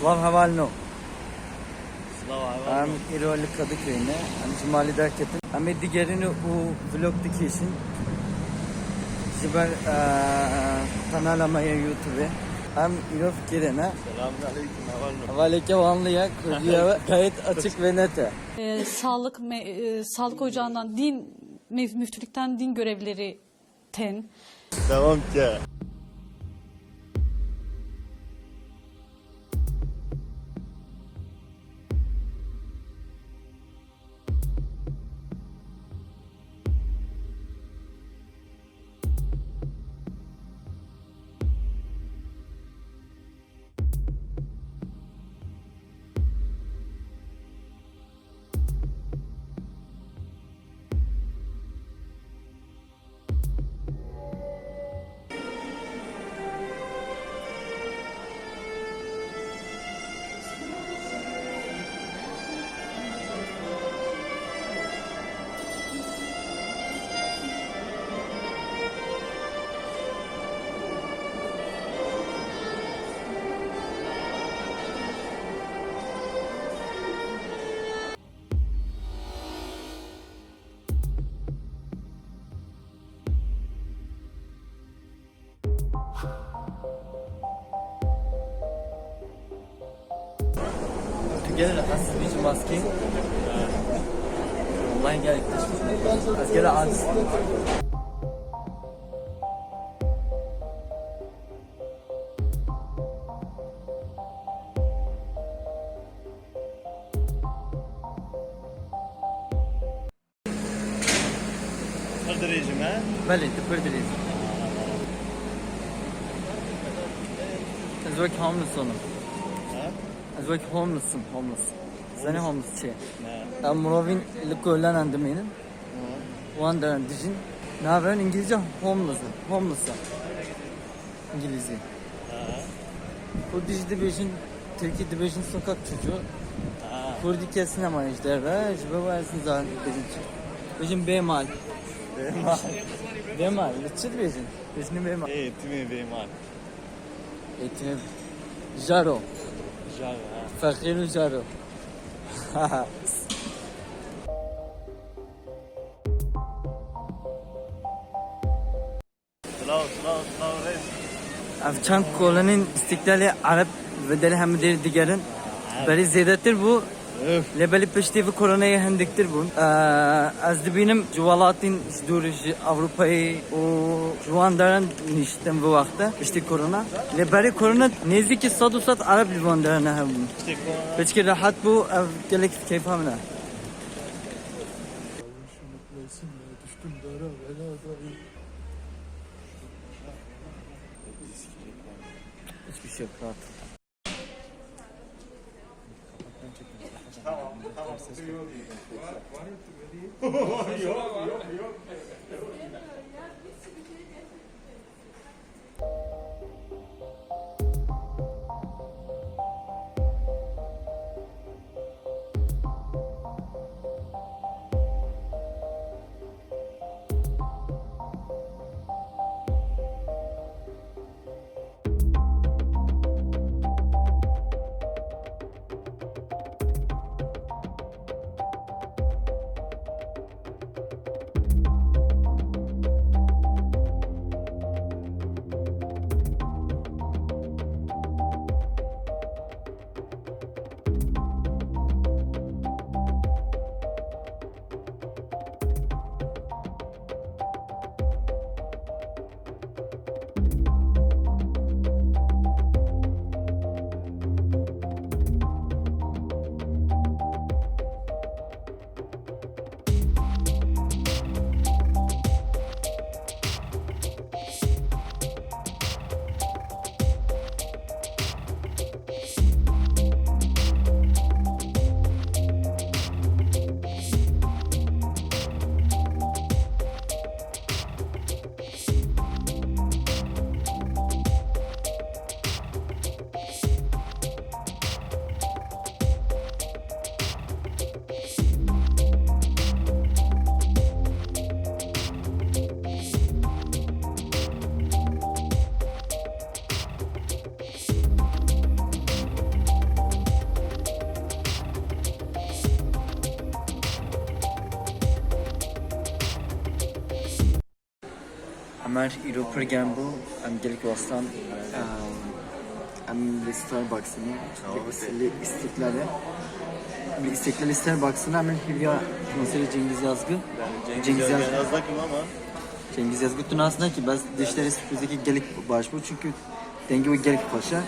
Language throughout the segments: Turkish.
Slav Havalno. Slav Hem Havalno. İroğlu Kadıköy'üne, hem Cumali Derket'in, hem diğerini o vlogdaki için. Jiber kanalamaya YouTube'e. Hem İrof Kiren'e. Selamünaleyküm Havalno. Havaleke Vanlı'ya kurduya gayet açık ve nete. Sağlık ocağından müftülükten din görevlileri Tamam ki. Together as bir maske. Online gerektir. Askere az. Sıfır derecim ha? Bale, tıpır deriz. Az vakit homeless onu. Ha? Az vakit homeless'ım, homeless. Seni homeless şey. Ne? Murovin ilk andım benim. Wonder dijin. Ne yapıyorsun? İngilizce homeless'ı. İngilizce. Bu dijde beşin, Türkiye'de beşin sokak çocuğu. Kurdi kesin ama işte ve jibe varsın zaten beşin bemal. Bemal. Bemal, lütfen beşin. Beşin bemal. Eğitimi bemal. Eğitim. Jaro. Java ha. Fakir Jaro. Slav reis. Afçan kolonun istiklali Arap ve deli hem diğerin. Beri zedetir bu. Öf. Lebeli peşte ve koronaya hendiktir bu. Az benim juvalatın duruş Avrupa'yı o juvandaran nişten bu vakti işte korona. Lebeli korona nezdeki sadusat Arap juvandaran hem. İşte korona. Peki rahat bu gelek keyif hamle. Hiçbir şey yok rahat. Amar İro program bu. Am gelik vastan. Am Starbucks'ını. İstiklali. İstiklal Starbucks'ını am Hülya Konseri Cengiz Yazgı. Cengiz Yazgı. Ama Cengiz Yazgı tunasında ki biz dişleri sürprizdeki gelik baş bu çünkü dengi ve gelik paşa.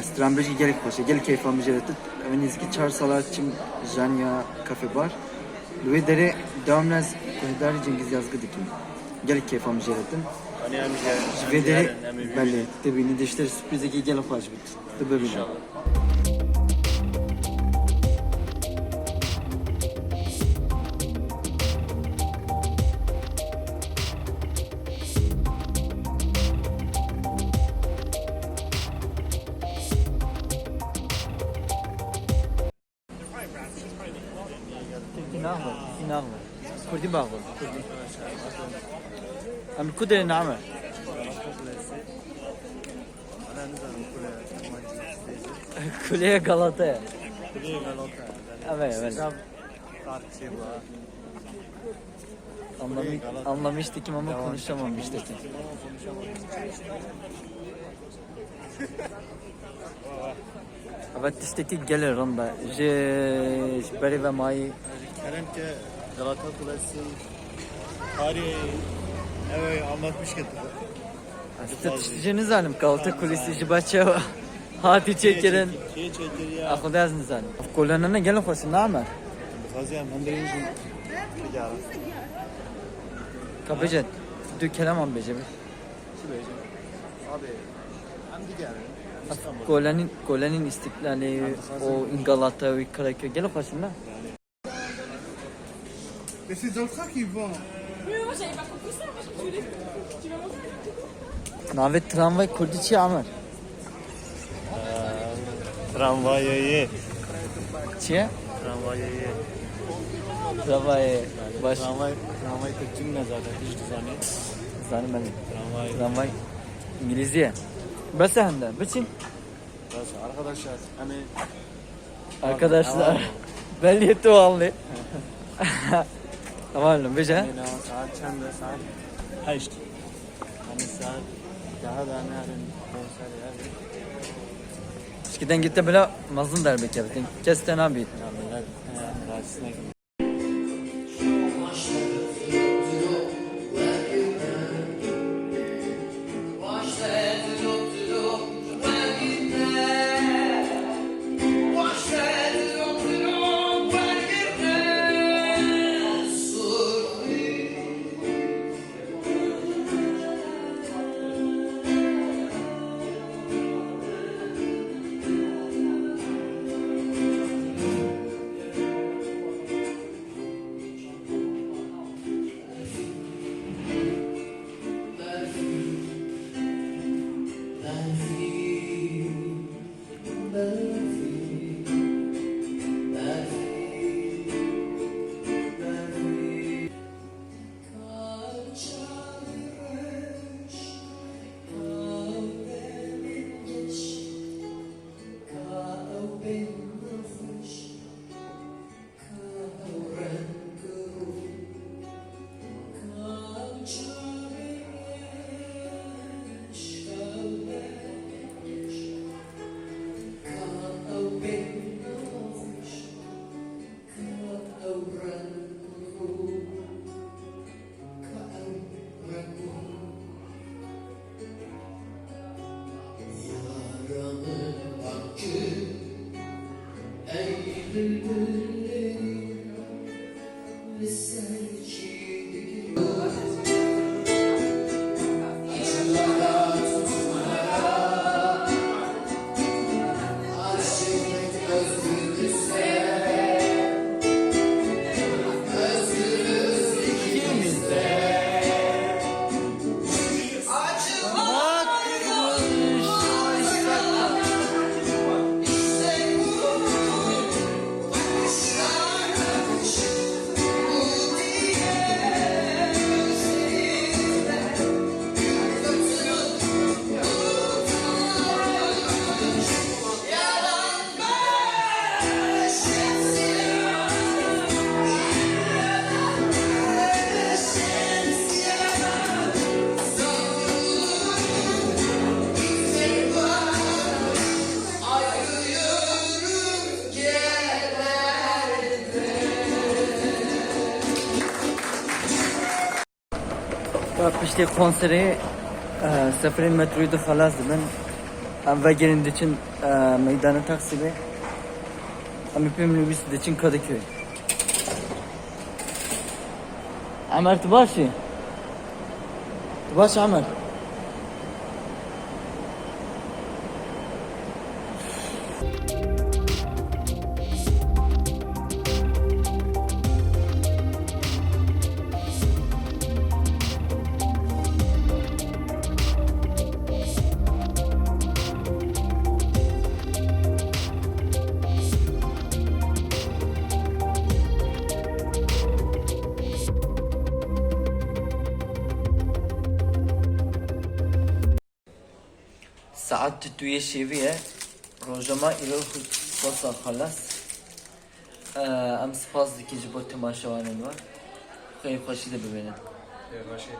Strambeci gelik paşa. Gelik keyif amcaratı. Önizki çar salatçım Janya kafe bar. Ve dere devamlaz koridor Cengiz Yazgı dikim. Gelik keyif amcaratı. hani hem Ve dere belli. Tabii dişleri sürprizdeki gelik paşa bit. Tabii inşallah. نعم كردي باغل كردي ام كده نعم كلية غلطة evet evet anlamıştık ama konuşamamıştık. Evet işte ki gelir onda. Beri ve Mai Kerem ki Galata Kulesi tarihi evet anlatmış getirdi. Statücünüz zalim Galata Kulesi jibaça hati çekirin. Şey çektir ya. Akıdazın zalim. Kullanana gelin hoşun ne amar? Fazla mandalin için ticaret. Kapıcı. Dü kelam am bece. Abi hem de geldi. Kolanın istiklali o Galata ve Karaköy gelin hoşun ne? Mais c'est dans le train qu'ils vont. Navet tramvay kurdiçi amar. Tramvayı. Çiye? Tramvayı. Tramvay baş. Tramvay Türkçün ne zaten hiç düzenli. Zalim ben. Tramvay. İngilizce. Bas handa. Biçim. Arkadaşlar hani Arkadaşlar. Belli etti o anlı. Tamam bece. saat çende saat heşt. Hani saat daha da nereden konser yani. Eskiden gitti böyle mazlum der bekle. Kesten abi. Yani rahatsızına gidiyor. پشتی کنسری سفری متروی ده خلاص دبن و گرین دچین میدان تقسیمه امی پیم نویس دچین Kadıköy. عمر تباشی؟ تباش عمر؟ ساعت توی شیویه روزما ایرو خود خلاص ام سپاس دکی جبو تماشاوانن var خیلی خوشی ده ببینن باشه